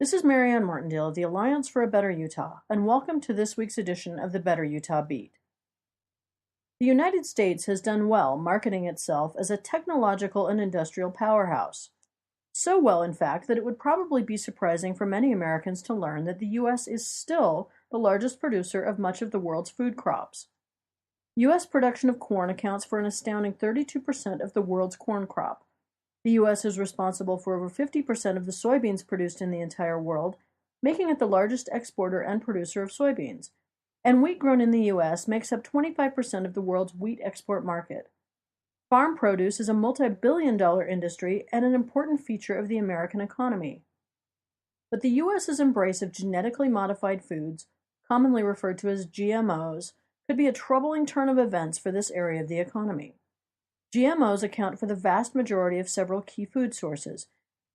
This is Marianne Martindale of the Alliance for a Better Utah, and welcome to this week's edition of the Better Utah Beat. The United States has done well marketing itself as a technological and industrial powerhouse. So well, in fact, that it would probably be surprising for many Americans to learn that the U.S. is still the largest producer of much of the world's food crops. U.S. production of corn accounts for an astounding 32% of the world's corn crop. The U.S. is responsible for over 50% of the soybeans produced in the entire world, making it the largest exporter and producer of soybeans. And wheat grown in the U.S. makes up 25% of the world's wheat export market. Farm produce is a multi-billion-dollar industry and an important feature of the American economy. But the U.S.'s embrace of genetically modified foods, commonly referred to as GMOs, could be a troubling turn of events for this area of the economy. GMOs account for the vast majority of several key food sources,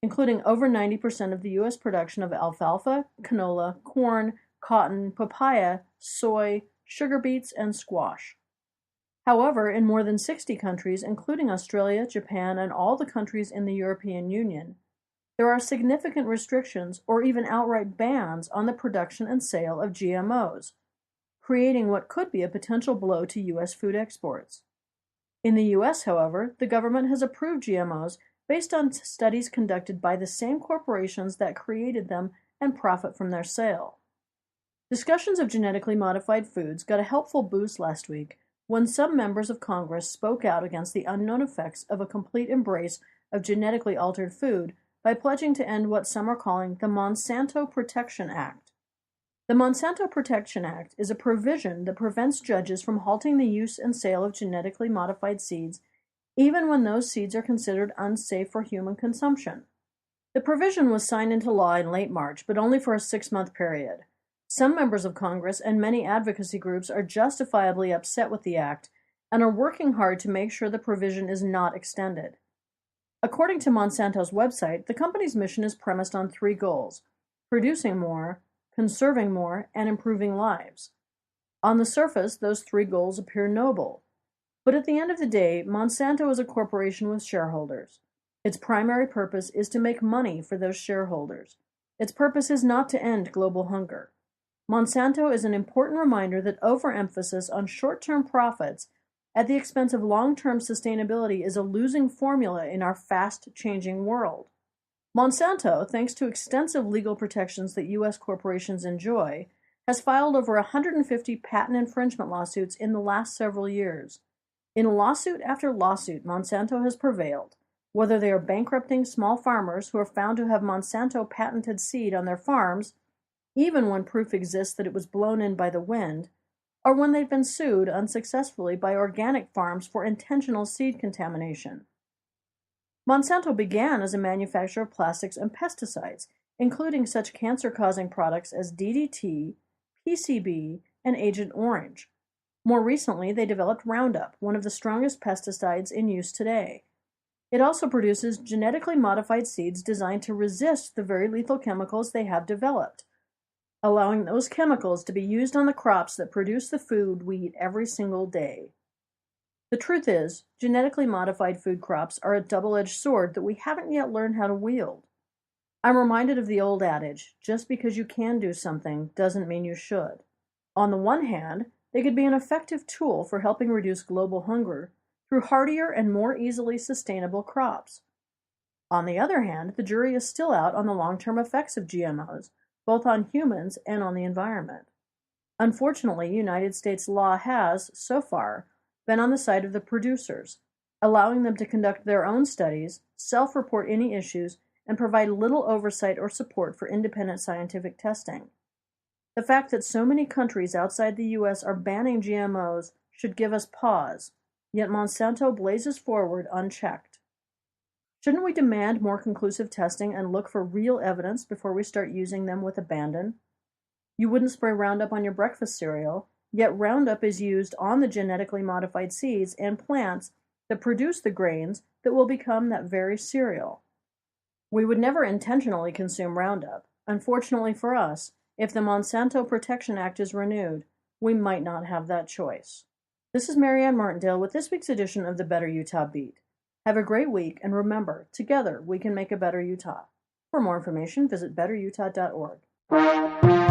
including over 90% of the U.S. production of alfalfa, canola, corn, cotton, papaya, soy, sugar beets, and squash. However, in more than 60 countries, including Australia, Japan, and all the countries in the European Union, there are significant restrictions or even outright bans on the production and sale of GMOs, creating what could be a potential blow to U.S. food exports. In the U.S., however, the government has approved GMOs based on studies conducted by the same corporations that created them and profit from their sale. Discussions of genetically modified foods got a helpful boost last week when some members of Congress spoke out against the unknown effects of a complete embrace of genetically altered food by pledging to end what some are calling the Monsanto Protection Act. The Monsanto Protection Act is a provision that prevents judges from halting the use and sale of genetically modified seeds, even when those seeds are considered unsafe for human consumption. The provision was signed into law in late March, but only for a 6-month period. Some members of Congress and many advocacy groups are justifiably upset with the act and are working hard to make sure the provision is not extended. According to Monsanto's website, the company's mission is premised on 3 goals: producing more, conserving more, and improving lives. On the surface, those 3 goals appear noble. But at the end of the day, Monsanto is a corporation with shareholders. Its primary purpose is to make money for those shareholders. Its purpose is not to end global hunger. Monsanto is an important reminder that overemphasis on short-term profits at the expense of long-term sustainability is a losing formula in our fast-changing world. Monsanto, thanks to extensive legal protections that U.S. corporations enjoy, has filed over 150 patent infringement lawsuits in the last several years. In lawsuit after lawsuit, Monsanto has prevailed, whether they are bankrupting small farmers who are found to have Monsanto patented seed on their farms, even when proof exists that it was blown in by the wind, or when they've been sued unsuccessfully by organic farms for intentional seed contamination. Monsanto began as a manufacturer of plastics and pesticides, including such cancer-causing products as DDT, PCB, and Agent Orange. More recently, they developed Roundup, one of the strongest pesticides in use today. It also produces genetically modified seeds designed to resist the very lethal chemicals they have developed, allowing those chemicals to be used on the crops that produce the food we eat every single day. The truth is, genetically modified food crops are a double-edged sword that we haven't yet learned how to wield. I'm reminded of the old adage, just because you can do something doesn't mean you should. On the one hand, they could be an effective tool for helping reduce global hunger through hardier and more easily sustainable crops. On the other hand, the jury is still out on the long-term effects of GMOs, both on humans and on the environment. Unfortunately, United States law has, so far, been on the side of the producers, allowing them to conduct their own studies, self-report any issues, and provide little oversight or support for independent scientific testing. The fact that so many countries outside the U.S. are banning GMOs should give us pause, yet Monsanto blazes forward unchecked. Shouldn't we demand more conclusive testing and look for real evidence before we start using them with abandon? You wouldn't spray Roundup on your breakfast cereal, yet Roundup is used on the genetically modified seeds and plants that produce the grains that will become that very cereal. We would never intentionally consume Roundup. Unfortunately for us, if the Monsanto Protection Act is renewed, we might not have that choice. This is Marianne Martindale with this week's edition of the Better Utah Beat. Have a great week, and remember, together we can make a better Utah. For more information, visit betterutah.org.